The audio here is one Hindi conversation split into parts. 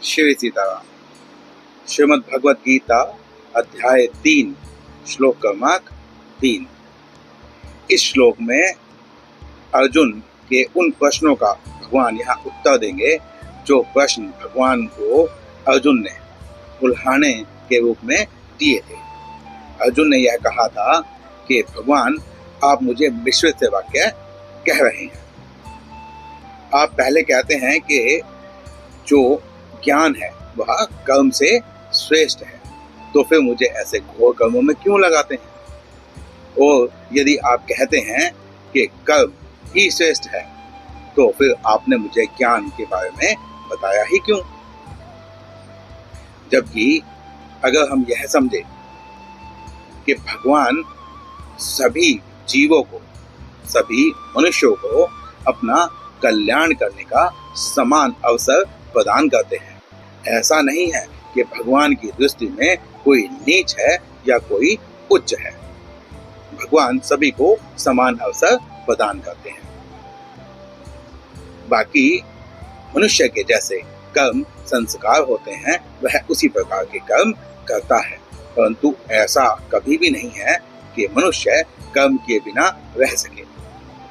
श्री सीताराम। श्रीमद् भगवद गीता अध्याय 3 श्लोक क्रमांक 3। इस श्लोक में अर्जुन के उन प्रश्नों का भगवान यहाँ उत्तर देंगे जो प्रश्न भगवान को अर्जुन ने उल्हाने के रूप में दिए थे। अर्जुन ने यह कहा था कि भगवान आप मुझे मिश्रित से वाक्य कह रहे हैं। आप पहले कहते हैं कि जो ज्ञान है वह कर्म से श्रेष्ठ है, तो फिर मुझे ऐसे घोर कर्मों में क्यों लगाते हैं? और यदि आप कहते हैं कि कर्म ही श्रेष्ठ है, तो फिर आपने मुझे ज्ञान के बारे में बताया ही क्यों? जबकि अगर हम यह समझे कि भगवान सभी जीवों को, सभी मनुष्यों को अपना कल्याण करने का समान अवसर प्रदान करते हैं, ऐसा नहीं है कि भगवान की दृष्टि में कोई नीच है या कोई उच्च है। भगवान सभी को समान अवसर प्रदान करते हैं। बाकी मनुष्य के जैसे कर्म संस्कार होते हैं, वह उसी प्रकार के कर्म करता है, परंतु ऐसा कभी भी नहीं है कि मनुष्य कर्म किए बिना रह सके।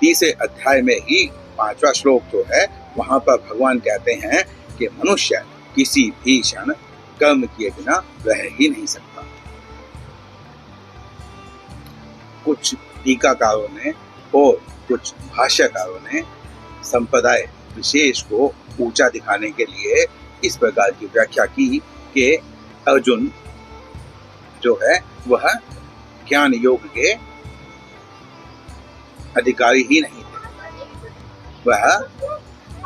30वें अध्याय में ही 5वां श्लोक जो है, वहां पर भगवान कहते हैं कि मनुष्य किसी भी क्षण कर्म किए बिना रह ही नहीं सकता। कुछ टीकाकारों ने और कुछ भाष्यकारों ने संप्रदाय विशेष को ऊंचा दिखाने के लिए इस प्रकार की व्याख्या की कि अर्जुन जो है वह ज्ञान योग के अधिकारी ही नहीं थे, वह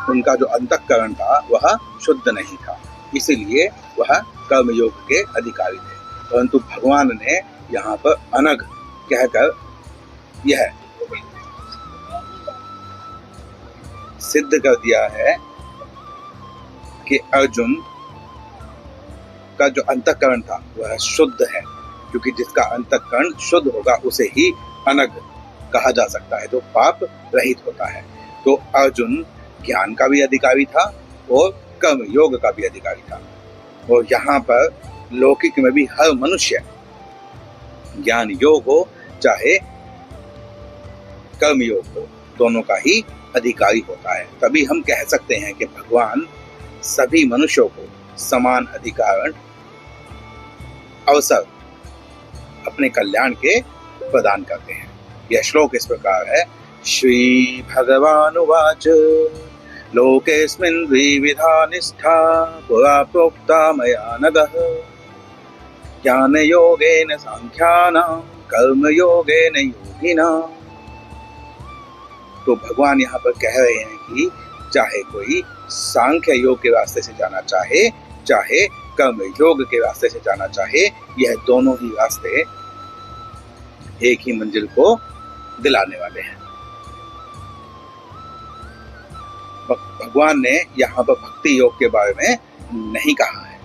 उनका जो अंतःकरण था वह शुद्ध नहीं था, इसीलिए वह कर्म योग के अधिकारी थे। परंतु भगवान ने यहाँ पर अनग कहकर यह सिद्ध कर दिया है कि अर्जुन का जो अंतःकरण था वह शुद्ध है, क्योंकि जिसका अंतःकरण शुद्ध होगा उसे ही अनग कहा जा सकता है, जो पाप रहित होता है। तो अर्जुन ज्ञान का भी अधिकारी था और कर्म योग का भी अधिकारी था। और यहाँ पर लौकिक में भी हर मनुष्य ज्ञान योग हो चाहे कर्म योग हो, दोनों का ही अधिकारी होता है। तभी हम कह सकते हैं कि भगवान सभी मनुष्यों को समान अधिकार अवसर अपने कल्याण के प्रदान करते हैं। यह श्लोक इस प्रकार है। श्री भगवानुवाच लोकेस्मिन् द्विविधा निष्ठा पुरा प्रोक्ता मया नघः ज्ञानयोगेन सांख्यानां कर्मयोगेन योगिनां। तो भगवान यहाँ पर कह रहे हैं कि चाहे कोई सांख्य योग के रास्ते से जाना चाहे, चाहे कर्म योग के रास्ते से जाना चाहे, यह दोनों ही रास्ते एक ही मंजिल को दिलाने वाले हैं। भगवान ने यहाँ पर भक्ति योग के बारे में नहीं कहा है,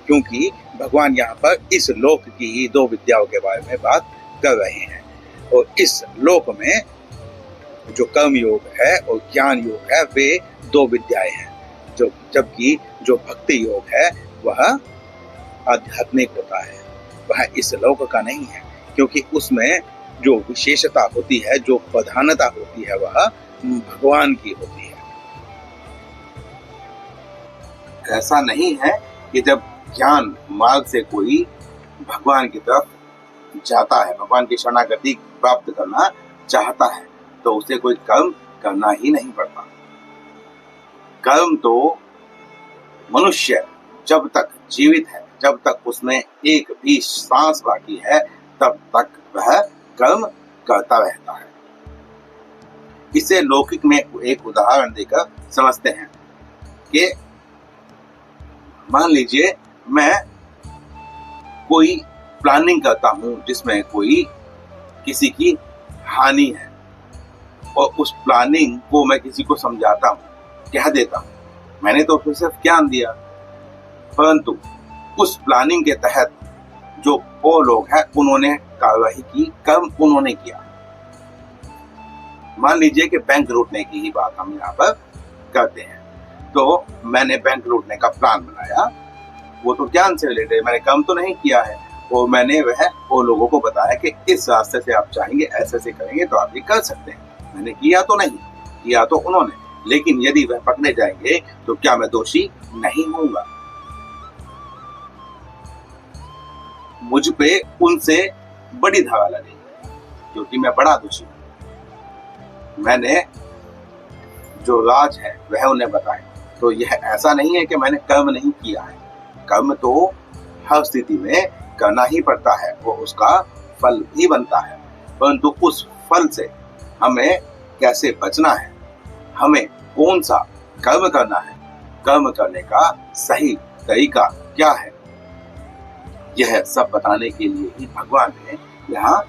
क्योंकि भगवान यहाँ पर इस लोक की ही दो विद्याओं के बारे में बात कर रहे हैं। और इस लोक में जो कर्म योग है और ज्ञान योग है वे दो विद्याएं हैं, जो जबकि जो भक्ति योग है वह आध्यात्मिक होता है, वह इस लोक का नहीं है, क्योंकि उसमें जो विशेषता होती है, जो प्रधानता होती है, वह भगवान की होती है। ऐसा नहीं है कि जब ज्ञान मार्ग से कोई भगवान की तरफ जाता है, भगवान की शरणागति प्राप्त करना चाहता है, तो उसे कोई कर्म करना ही नहीं पड़ता। कर्म तो मनुष्य जब तक जीवित है, जब तक उसमें एक भी सांस बाकी है, तब तक वह कर्म करता रहता है। इसे लौकिक में एक उदाहरण देकर समझते हैं कि मान लीजिए मैं कोई प्लानिंग करता हूं जिसमें कोई किसी की हानि है, और उस प्लानिंग को मैं किसी को समझाता हूं, कह देता हूं, मैंने तो फिर सिर्फ ज्ञान दिया, परंतु उस प्लानिंग के तहत जो वो लोग हैं उन्होंने कार्यवाही की, कर्म उन्होंने किया। मान लीजिए कि बैंक लूटने की ही बात हम यहाँ पर करते हैं। तो मैंने बैंक लूटने का प्लान बनाया, वो तो ज्ञान से रिलेटेड, मैंने काम तो नहीं किया है। और मैंने वो लोगों को बताया कि इस रास्ते से आप चाहेंगे, ऐसे ऐसे करेंगे तो आप ये कर सकते हैं। मैंने किया तो नहीं, किया तो उन्होंने, लेकिन यदि वह पकड़े जाएंगे तो क्या मैं दोषी नहीं होऊंगा? मुझ पे उनसे बड़ी धावा लगेगी क्योंकि मैं बड़ा दोषी हूं। मैंने जो राज है वह उन्हें बताए। तो यह ऐसा नहीं है कि मैंने कर्म नहीं किया है, कर्म तो हर स्थिति में करना ही पड़ता है, वो उसका फल भी बनता है। परंतु उस फल से हमें कैसे बचना है, हमें कौन सा कर्म करना है, कर्म करने का सही तरीका क्या है, यह सब बताने के लिए ही भगवान ने यहाँ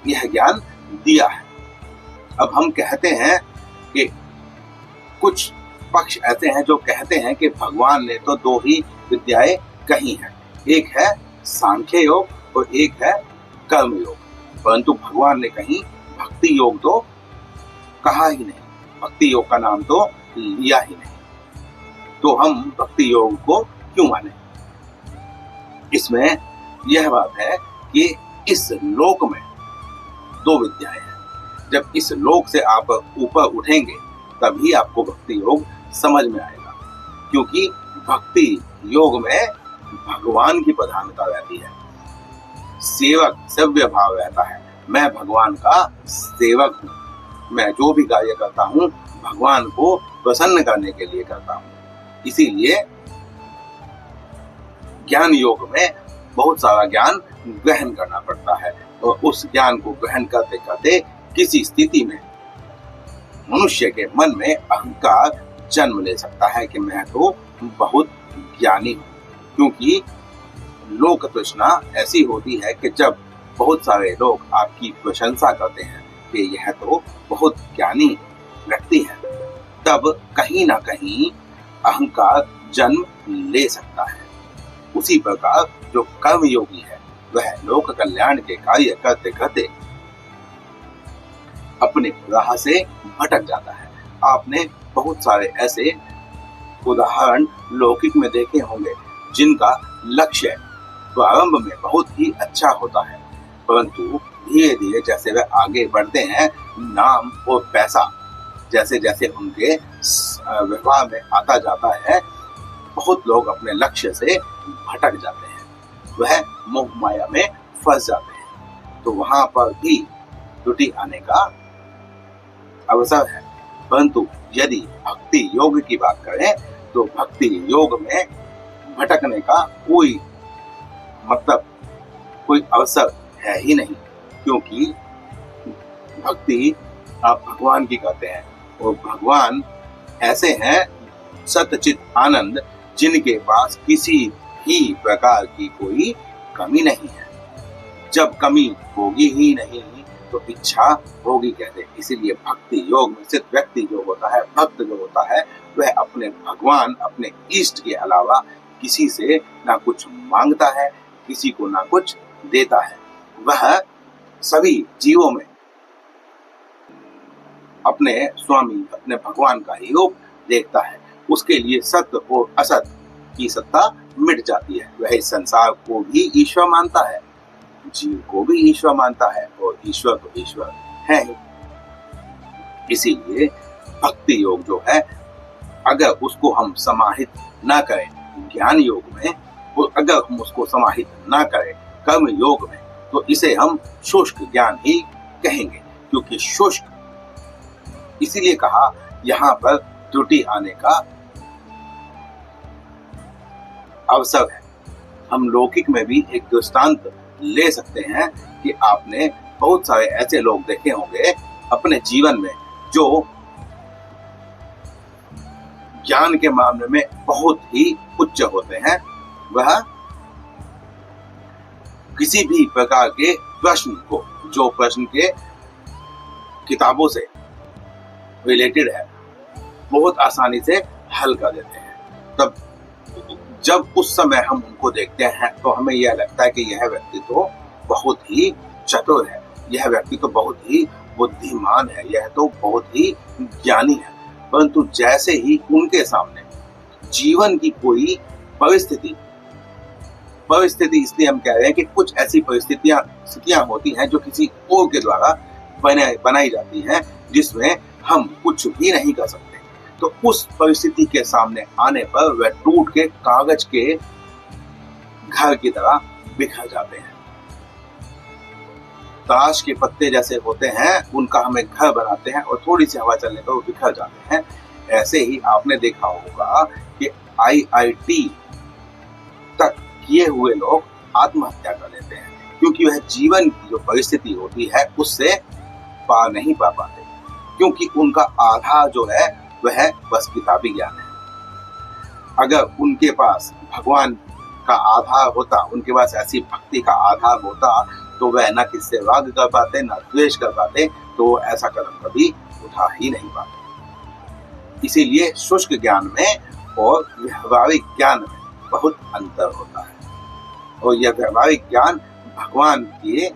यह ज्ञान दिया है। अब हम कहते हैं कि कुछ पक्ष ऐसे हैं जो कहते हैं कि भगवान ने तो दो ही विद्याएं कही हैं, एक है सांख्य योग और एक है कर्म योग, परंतु भगवान ने कहीं भक्ति योग तो कहा ही नहीं, भक्ति योग का नाम तो लिया ही नहीं। तो हम भक्ति योग को क्यों माने? इसमें यह बात है कि इस लोक में दो विद्याएं हैं। जब इस लोक से आप ऊपर उठेंगे तभी आपको भक्ति योग समझ में आएगा, क्योंकि भक्ति योग में भगवान की प्रधानता रहती है, सेवक सेव्य भाव रहता है। मैं भगवान का सेवक हूँ, मैं जो भी कार्य करता हूँ भगवान को प्रसन्न करने के लिए करता हूँ। इसीलिए ज्ञान योग में बहुत सारा ज्ञान ग्रहण करना पड़ता है, और उस ज्ञान को ग्रहण करते करते किसी स्थिति में मनुष्य के मन में अहंकार जन्म ले सकता है कि मैं तो बहुत ज्ञानी हूँ। क्योंकि लोक तृष्णा ऐसी होती है कि जब बहुत सारे लोग आपकी प्रशंसा करते हैं कि यह तो बहुत ज्ञानी व्यक्ति है, तब कहीं ना कहीं अहंकार जन्म ले सकता है। उसी प्रकार जो कर्म योगी है वह लोक कल्याण के कार्य करते करते अपने राह से भटक जाता है। आपने बहुत सारे ऐसे उदाहरण लौकिक में देखे होंगे जिनका लक्ष्य प्रारंभ में बहुत ही अच्छा होता है, परंतु धीरे धीरे जैसे वे आगे बढ़ते हैं, नाम और पैसा जैसे जैसे उनके व्यवहार में आता जाता है, बहुत लोग अपने लक्ष्य से भटक जाते हैं, वह मोह माया में फंस जाते हैं। तो वहां पर भी त्रुटि आने का अवसर है। परंतु यदि भक्ति योग की बात करें तो भक्ति योग में भटकने का कोई मतलब, कोई अवसर है ही नहीं, क्योंकि भक्ति आप भगवान की करते हैं और भगवान ऐसे हैं सतचित आनंद जिनके पास किसी भी प्रकार की कोई कमी नहीं है। जब कमी होगी ही नहीं तो इच्छा होगी कैसे? इसीलिए भक्ति योग में सिर्फ व्यक्ति जो होता है, भक्त जो होता है, वह अपने भगवान, अपने इष्ट के अलावा किसी से ना कुछ मांगता है, किसी को ना कुछ देता है। वह सभी जीवों में अपने स्वामी, अपने भगवान का ही रूप देखता है। उसके लिए सत्य और असत की सत्ता मिट जाती है। वह इस संसार को भी ईश्वर मानता है, जीव को भी ईश्वर मानता है, और ईश्वर तो ईश्वर है ही। इसीलिए भक्ति योग जो है, अगर उसको हम समाहित ना करें ज्ञान योग में, और अगर हम उसको समाहित ना करें कर्म योग में, तो इसे हम शुष्क ज्ञान ही कहेंगे। क्योंकि शुष्क इसीलिए कहा, यहाँ पर त्रुटि आने का अवसर है। हम लौकिक में भी एक दृष्टांत ले सकते हैं कि आपने बहुत सारे ऐसे लोग देखे होंगे अपने जीवन में जो ज्ञान के मामले में बहुत ही उच्च होते हैं। वह किसी भी प्रकार के प्रश्न को, जो प्रश्न के किताबों से रिलेटेड है, बहुत आसानी से हल कर देते हैं। तब जब उस समय हम उनको देखते हैं तो हमें यह लगता है कि यह व्यक्ति तो बहुत ही चतुर है, यह व्यक्ति तो बहुत ही बुद्धिमान है, यह तो बहुत ही ज्ञानी है। परंतु जैसे ही उनके सामने जीवन की कोई परिस्थिति इसलिए हम कह रहे हैं कि कुछ ऐसी स्थितियां होती हैं जो किसी और के द्वारा बनाई जाती हैं, जिसमें हम कुछ भी नहीं कर सकते, तो उस परिस्थिति के सामने आने पर वह टूट के कागज के घर की तरह बिखर जाते हैं। ताश के पत्ते जैसे होते हैं, उनका हमें घर बनाते हैं और थोड़ी सी हवा चलने पर वो बिखर जाते हैं। ऐसे ही आपने देखा होगा कि IIT तक किए हुए लोग आत्महत्या कर लेते हैं, क्योंकि वह जीवन की जो परिस्थिति होती है उससे पार नहीं पा पाते, क्योंकि उनका आधार जो है वह बस किताबी ज्ञान है। अगर उनके पास भगवान का आधार होता, उनके पास ऐसी भक्ति का आधार होता, तो वह न किससे राग कर पाते, न द्वेष कर पाते, तो ऐसा कदम कभी उठा ही नहीं पाते। इसीलिए शुष्क ज्ञान में और व्यवहारिक ज्ञान में बहुत अंतर होता है, और यह व्यवहारिक ज्ञान भगवान के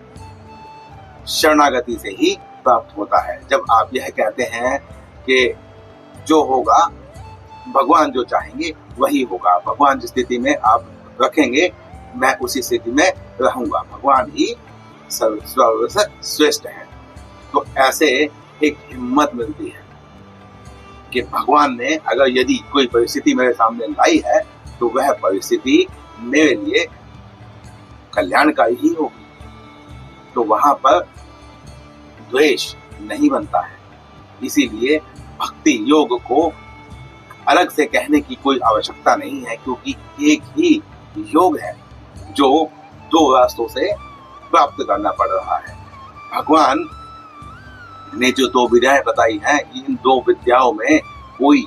शरणागति से ही प्राप्त होता है। जब आप यह कहते हैं कि जो होगा, भगवान जो चाहेंगे वही होगा, भगवान जिस स्थिति में आप रखेंगे मैं उसी स्थिति में रहूंगा, भगवान ही सर्वश्रेष्ठ श्रेष्ठ है, तो ऐसे एक हिम्मत मिलती है कि भगवान ने अगर यदि कोई परिस्थिति मेरे सामने लाई है तो वह परिस्थिति मेरे लिए कल्याणकारी ही होगी, तो वहां पर द्वेष नहीं बनता है। इसीलिए भक्ति योग को अलग से कहने की कोई आवश्यकता नहीं है, क्योंकि एक ही योग है जो दो रास्तों से प्राप्त करना पड़ रहा है। भगवान ने जो दो विद्याएं बताई हैं, इन दो विद्याओं में कोई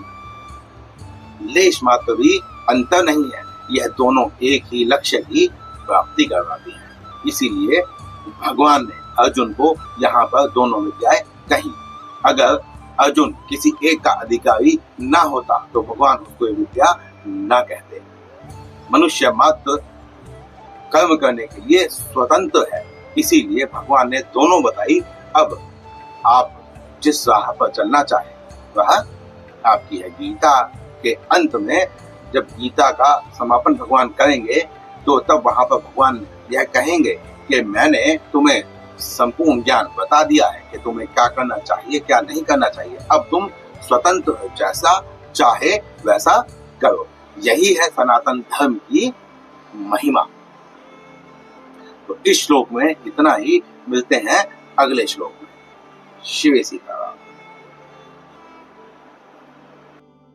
लेश मात्र भी अंतर नहीं है, यह दोनों एक ही लक्ष्य की प्राप्ति करवाती हैं। इसीलिए भगवान ने अर्जुन को यहाँ पर दोनों विद्याएं कही। अगर अर्जुन किसी एक का अधिकारी ना होता तो भगवान उसको विद्या ना कहते। मनुष्य मात्र कर्म करने के लिए स्वतंत्र है, इसीलिए भगवान ने दोनों बताई। अब आप जिस राह पर चलना चाहे वह आपकी है। गीता के अंत में जब गीता का समापन भगवान करेंगे तो तब वहां पर भगवान यह कहेंगे कि मैंने तुम्हें संपूर्ण ज्ञान बता दिया है कि तुम्हें क्या करना चाहिए क्या नहीं करना चाहिए, अब तुम स्वतंत्र हो, जैसा चाहे वैसा करो। यही है सनातन धर्म की महिमा। तो इस श्लोक में इतना ही, मिलते हैं अगले श्लोक में। शिव सीताराम।